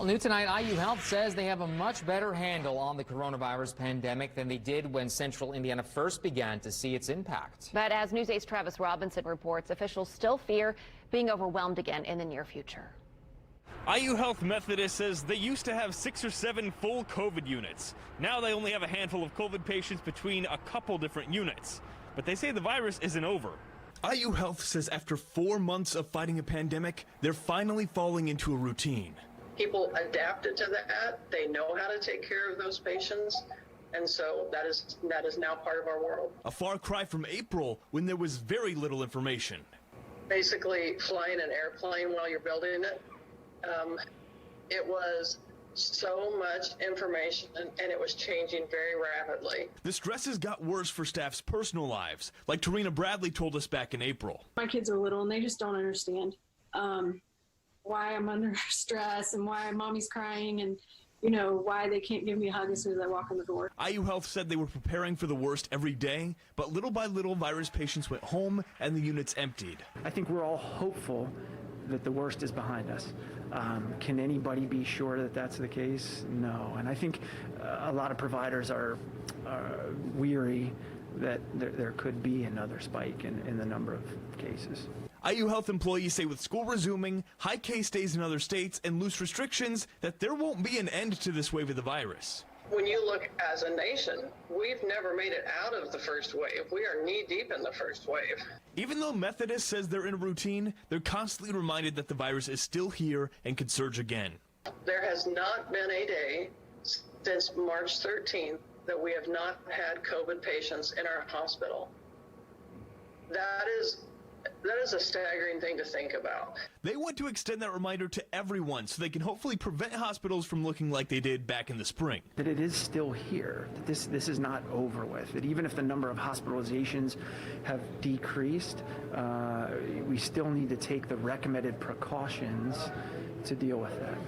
Well, new tonight, IU Health says they have a much better handle on the coronavirus pandemic than they did when Central Indiana first began to see its impact. But as News 8's Travis Robinson reports, officials still fear being overwhelmed again in the near future. IU Health Methodist says they used to have 6 or 7 full COVID units. Now they only have a handful of COVID patients between a couple different units. But they say the virus isn't over. IU Health says after 4 months of fighting a pandemic, they're finally falling into a routine. People adapted to that. They know how to take care of those patients. And so that is now part of our world. A far cry from April when there was very little information. Basically flying an airplane while you're building it. It was so much information and it was changing very rapidly. The stresses got worse for staff's personal lives, like Tarina Bradley told us back in April. My kids are little and they just don't understand why I'm under stress and why mommy's crying and, you know, why they can't give me a hug as soon as I walk in the door. IU Health said they were preparing for the worst every day, but little by little virus patients went home and the units emptied. I think we're all hopeful that the worst is behind us. Can anybody be sure that that's the case? No. And I think a lot of providers are weary that there could be another spike in the number of cases. IU Health employees say with school resuming, high case days in other states, and loose restrictions, that there won't be an end to this wave of the virus. When you look as a nation, we've never made it out of the first wave. We are knee deep in the first wave. Even though Methodist says they're in a routine, they're constantly reminded that the virus is still here and could surge again. There has not been a day since March 13th that we have not had COVID patients in our hospital. That is a staggering thing to think about. They want to extend that reminder to everyone so they can hopefully prevent hospitals from looking like they did back in the spring. That it is still here, that this is not over with, that even if the number of hospitalizations have decreased, we still need to take the recommended precautions to deal with that.